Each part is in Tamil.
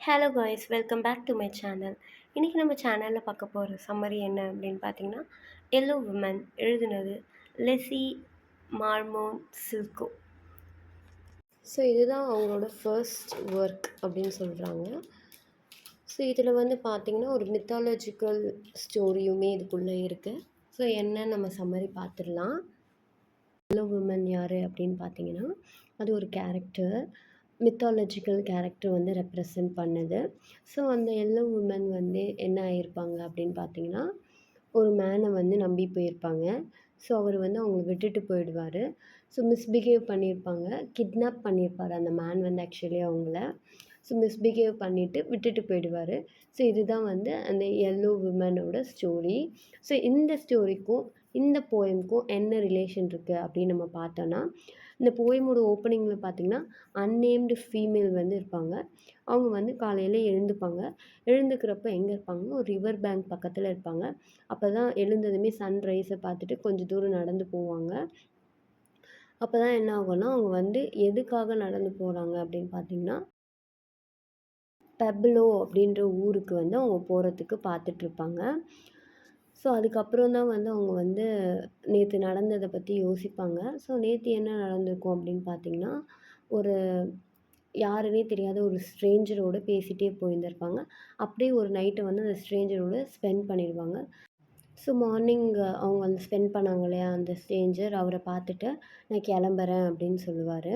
Hello guys, welcome back to my channel. இன்றைக்கி நம்ம சேனலில் பார்க்க போகிற சம்மரி என்ன அப்படின்னு பார்த்தீங்கன்னா, எல்லோ விமன் எழுதுனது லெசி மார்மோன் சில்கோ. ஸோ இதுதான் அவங்களோட ஃபர்ஸ்ட் ஒர்க் அப்படின்னு சொல்கிறாங்க. ஸோ இதில் வந்து பார்த்திங்கன்னா ஒரு மித்தாலஜிக்கல் ஸ்டோரியுமே இதுக்குள்ளே இருக்குது. ஸோ என்ன நம்ம சம்மரி பார்த்துடலாம். எல்லோ விமன் யார் அப்படின்னு பார்த்தீங்கன்னா, அது ஒரு கேரக்டர், மித்தாலஜிக்கல் கேரக்டர் வந்து ரெப்ரசன்ட் பண்ணுது. ஸோ அந்த எல்லோ உமன் வந்து என்ன ஆகியிருப்பாங்க அப்படின்னு பார்த்தீங்கன்னா, ஒரு மேனை வந்து நம்பி போயிருப்பாங்க. ஸோ அவர் வந்து அவங்கள விட்டுட்டு போயிடுவார். ஸோ மிஸ்பிஹேவ் பண்ணியிருப்பாங்க, கிட்னாப் பண்ணியிருப்பார் அந்த மேன் வந்து ஆக்சுவலி அவங்கள. ஸோ மிஸ்பிஹேவ் பண்ணிவிட்டு விட்டுட்டு போயிடுவார். ஸோ இதுதான் வந்து அந்த எல்லோ விமனோட ஸ்டோரி. ஸோ இந்த ஸ்டோரிக்கும் இந்த போயமுக்கும் என்ன ரிலேஷன் இருக்குது அப்படின்னு நம்ம பார்த்தோன்னா, இந்த போயமோட ஓப்பனிங்கில் பார்த்திங்கன்னா அன்னேம்டு ஃபீமேல் வந்து இருப்பாங்க. அவங்க வந்து காலையில் எழுந்துப்பாங்க. எழுந்துக்கிறப்ப எங்கே இருப்பாங்க, ஒரு ரிவர் பேங்க் பக்கத்தில் இருப்பாங்க. அப்போ தான் எழுந்ததுமே சன்ரைஸை பார்த்துட்டு கொஞ்சம் தூரம் நடந்து போவாங்க. அப்போ தான் என்ன ஆகும்னா, அவங்க வந்து எதுக்காக நடந்து போகிறாங்க அப்படின்னு பார்த்திங்கன்னா, பெப்லோ அப்படின்ற ஊருக்கு வந்து அவங்க போகிறதுக்கு பார்த்துட்ருப்பாங்க. ஸோ அதுக்கப்புறம் தான் வந்து அவங்க வந்து நேற்று நடந்ததை பற்றி யோசிப்பாங்க. ஸோ நேற்று என்ன நடந்திருக்கும் அப்படின்னு பார்த்திங்கன்னா, ஒரு யாருன்னே தெரியாத ஒரு ஸ்ட்ரேஞ்சரோடு பேசிகிட்டே போயிருந்திருப்பாங்க. அப்படியே ஒரு நைட்டை வந்து அந்த ஸ்ட்ரேஞ்சரோடு ஸ்பெண்ட் பண்ணிடுவாங்க. ஸோ மார்னிங் அவங்க வந்து ஸ்பெண்ட் பண்ணாங்க இல்லையா, அந்த ஸ்ட்ரேஞ்சர் அவரை பார்த்துட்டு நான் கிளம்புறேன் அப்படின்னு சொல்லுவார்.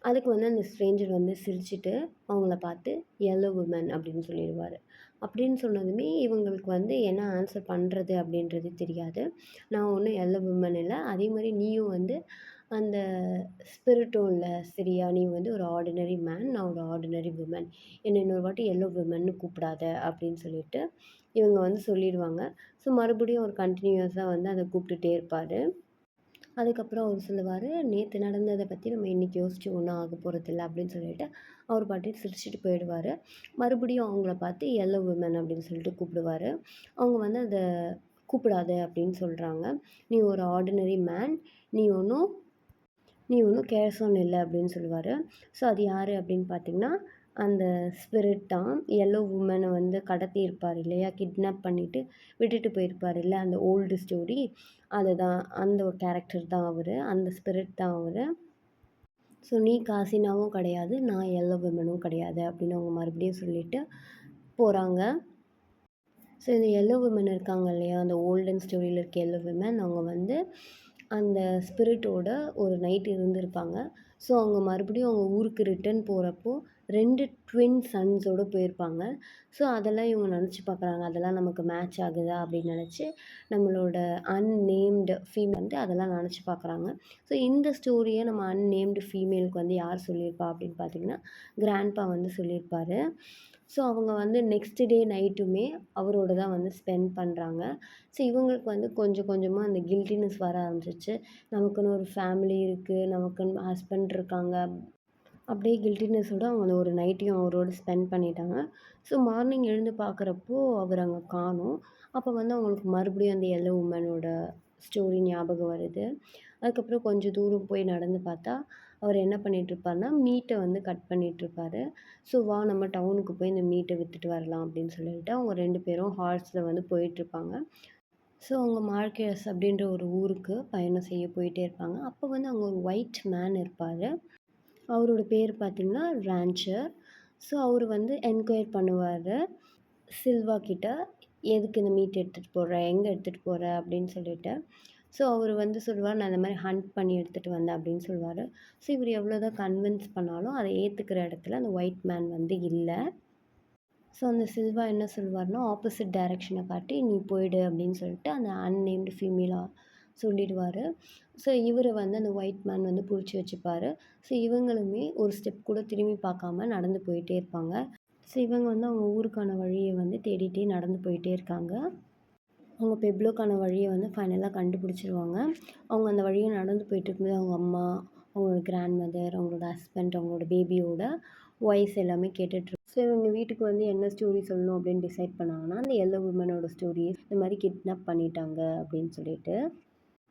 அதுக்கு வந்து அந்த ஸ்ட்ரேஞ்சர் வந்து சிரிச்சுட்டு அவங்கள பார்த்து எல்லோ உமன் அப்படின்னு சொல்லிடுவார். அப்படின்னு சொன்னதுமே இவங்களுக்கு வந்து என்ன ஆன்சர் பண்ணுறது அப்படின்றது தெரியாது. நான் ஒன்றும் எல்லோ உமன் இல்லை, அதே மாதிரி நீயும் வந்து அந்த ஸ்பிரிட்டும் இல்லை சரியா, நீ வந்து ஒரு ஆர்டினரி மேன், நான் ஒரு ஆர்டினரி உமன், என்னை இன்னொரு வாட்டி எல்லோ விமன்னு கூப்பிடாத அப்படின்னு சொல்லிட்டு இவங்க வந்து சொல்லிடுவாங்க. ஸோ மறுபடியும் ஒரு கண்டினியூஸாக வந்து அதை கூப்பிட்டுட்டே இருப்பார். அதுக்கப்புறம் அவர் சொல்லுவார், நேற்று நடந்ததை பற்றி நம்ம இன்றைக்கி யோசிச்சு ஒன்றும் ஆக போகிறதில்ல அப்படின்னு சொல்லிட்டு அவர் பாட்டுக்கு சிரிச்சுட்டு போயிடுவார். மறுபடியும் அவங்கள பார்த்து எல்லோ விமன் அப்படின்னு சொல்லிட்டு கூப்பிடுவார். அவங்க வந்து அதை கூப்பிடாத அப்படின்னு சொல்கிறாங்க. நீ ஒரு ஆர்டினரி மேன், நீ ஒன்றும் கேர்ஸான் இல்லை அப்படின்னு சொல்லுவார். ஸோ அது யார் அப்படின்னு பார்த்தீங்கன்னா, அந்த ஸ்பிரிட் தான். எல்லோ உமனை வந்து கடத்தியிருப்பார் இல்லையா, கிட்னாப் பண்ணிவிட்டு விட்டுட்டு போயிருப்பார் இல்லை, அந்த ஓல்டு ஸ்டோரி அதுதான். அந்த ஒரு கேரக்டர் தான் அவர், அந்த ஸ்பிரிட் தான் அவர். ஸோ நீ காசினாவும் கிடையாது, நான் எல்லோ விமனும் கிடையாது அப்படின்னு அவங்க மறுபடியும் சொல்லிட்டு போகிறாங்க. ஸோ இந்த எல்லோ விமன் இருக்காங்க இல்லையா, அந்த ஓல்டன் ஸ்டோரியில் இருக்க எல்லோ விமன், அவங்க வந்து அந்த ஸ்பிரிட்டோட ஒரு நைட் இருந்திருப்பாங்க. ஸோ அவங்க மறுபடியும் அவங்க ஊருக்கு ரிட்டர்ன் போகிறப்போ 2 ட்வின் சன்ஸோடு போயிருப்பாங்க. ஸோ அதெல்லாம் இவங்க நினச்சி பார்க்குறாங்க, அதெல்லாம் நமக்கு மேட்ச் ஆகுதா அப்படின்னு நினச்சி நம்மளோட அன்னேம்டு ஃபீமேல் வந்து அதெல்லாம் நினச்சி பார்க்குறாங்க. ஸோ இந்த ஸ்டோரியை நம்ம அன்னேம்டு ஃபீமேலுக்கு வந்து யார் சொல்லியிருப்பா அப்படின்னு பார்த்தீங்கன்னா, கிராண்ட்பா வந்து சொல்லியிருப்பார். ஸோ அவங்க வந்து நெக்ஸ்ட் டே நைட்டுமே அவரோட தான் வந்து ஸ்பெண்ட் பண்ணுறாங்க. ஸோ இவங்களுக்கு வந்து கொஞ்சம் கொஞ்சமாக அந்த கில்ட்டினஸ் வர ஆரம்பிச்சிச்சு. நமக்குன்னு ஒரு ஃபேமிலி இருக்குது, நமக்குன்னு ஹஸ்பண்ட் இருக்காங்க, அப்படியே கில்ட்டினஸோடு அவங்க அந்த ஒரு நைட்டையும் அவரோட ஸ்பெண்ட் பண்ணிட்டாங்க. ஸோ மார்னிங் எழுந்து பார்க்குறப்போ அவர் அங்கே காணோம். அப்போ வந்து அவங்களுக்கு மறுபடியும் அந்த எல்லோ உமனோட ஸ்டோரி ஞாபகம் வருது. அதுக்கப்புறம் கொஞ்சம் தூரம் போய் நடந்து பார்த்தா அவர் என்ன பண்ணிகிட்ருப்பாருனா, மீட்டை வந்து கட் பண்ணிகிட்ருப்பாரு. ஸோ வா நம்ம டவுனுக்கு போய் இந்த மீட்டை விற்றுட்டு வரலாம் அப்படின்னு சொல்லிட்டு அவங்க 2 பேரும் ஹார்ஸில் வந்து போயிட்டுருப்பாங்க. ஸோ அவங்க மார்க்கெஸ் அப்படின்ற ஒரு ஊருக்கு பயணம் செய்ய போயிட்டே இருப்பாங்க. அப்போ வந்து அங்கே ஒரு ஒயிட் மேன் இருப்பார். அவரோட பேர் பார்த்திங்கன்னா ரான்ச்சர். ஸோ அவர் வந்து என்கொயர் பண்ணுவார் சில்வா கிட்ட, எதுக்கு இந்த மீட் எடுத்துகிட்டு போகிற, எங்கே எடுத்துகிட்டு போகிற அப்படின்னு சொல்லிட்டு. ஸோ அவர் வந்து சொல்லுவார், நான் இந்த மாதிரி ஹண்ட் பண்ணி எடுத்துகிட்டு வந்தேன் அப்படின்னு சொல்லுவார். ஸோ இவர் எவ்வளோ தான் கன்வின்ஸ் பண்ணாலும் அதை ஏற்றுக்கிற இடத்துல அந்த ஒயிட் மேன் வந்து இல்லை. ஸோ அந்த சில்வா என்ன சொல்லுவார்னா, ஆப்போசிட் டைரெக்ஷனை காட்டி நீ போயிடு அப்படின்னு சொல்லிட்டு அந்த அன்னேம்டு ஃபீமேலாக சொல்லிடுவார். ஸோ இவரை வந்து அந்த ஒயிட் மேன் வந்து பிடிச்சி வச்சுப்பார். ஸோ இவங்களுமே ஒரு ஸ்டெப் கூட திரும்பி பார்க்காம நடந்து போயிட்டே இருப்பாங்க. ஸோ இவங்க வந்து அவங்க ஊருக்கான வழியை வந்து தேடிகிட்டே நடந்து போயிட்டே இருக்காங்க. அவங்க பெப்லோக்கான வழியை வந்து ஃபைனலாக கண்டுபிடிச்சிருவாங்க. அவங்க அந்த வழியை நடந்து போயிட்டுருக்கும்போது அவங்க அம்மா, அவங்களோட கிராண்ட் மதர், அவங்களோட ஹஸ்பண்ட், அவங்களோட பேபியோட வாய்ஸ் எல்லாமே கேட்டுட்ருக்கும். ஸோ இவங்க வீட்டுக்கு வந்து என்ன ஸ்டோரி சொல்லணும் அப்படின்னு டிசைட் பண்ணாங்கன்னா, அந்த எல்லோ உமனோட ஸ்டோரி, இந்த மாதிரி கிட்னாப் பண்ணிட்டாங்க அப்படின்னு சொல்லிட்டு,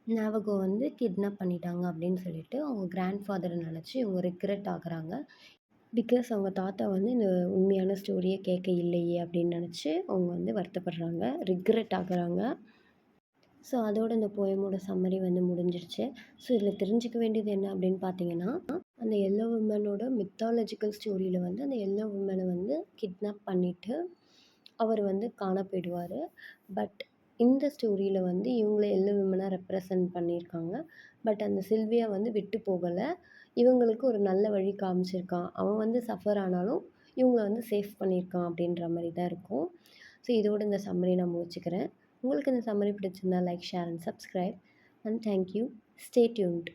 நாவகோ வந்து கிட்னாப் பண்ணிட்டாங்க அப்படின்னு சொல்லிட்டு அவங்க கிராண்ட் ஃபாதரை நினச்சி இவங்க ரிக்ரெட் ஆகுறாங்க. பிகாஸ் அவங்க தாத்தா வந்து இந்த உண்மையான ஸ்டோரிய கேட்க இல்லையே அப்படின்னு நெனச்சு அவங்க வந்து வருத்தப்படுறாங்க. ரிக்ரெட் ஆகுறாங்க. ஸோ அதோட இந்த போயமோட சம்மரி வந்து முடிஞ்சிருச்சு. ஸோ இதில தெரிஞ்சுக்க வேண்டியது என்ன அப்படின்னு பார்த்தீங்கன்னா, அந்த எல்லோ விமனோட மித்தாலஜிக்கல் ஸ்டோரியில வந்து அந்த எல்லோ விமன வந்து கிட்னாப் பண்ணிட்டு, அவர் வந்து காண போயிடுவாரு. பட் இந்த ஸ்டோரியில வந்து இவங்கள எல்லோ விமனா ரெப்ரசன்ட் பண்ணியிருக்காங்க. பட் அந்த சில்வியா வந்து விட்டு போகல. இவங்களுக்கு ஒரு நல்ல வழி காமிச்சிருக்கான். அவன் வந்து சஃபர் ஆனாலும், இவங்கள வந்து சேஃப் பண்ணியிருக்கான் அப்படின்ற மாரி தான் இருக்கும். ஸோ இதோட இந்த சம்மரி நான் முடிச்சுக்கிறேன். உங்களுக்கு இந்த சம்மரி பிடிச்சிருந்தா like, share and subscribe. And thank you. Stay tuned.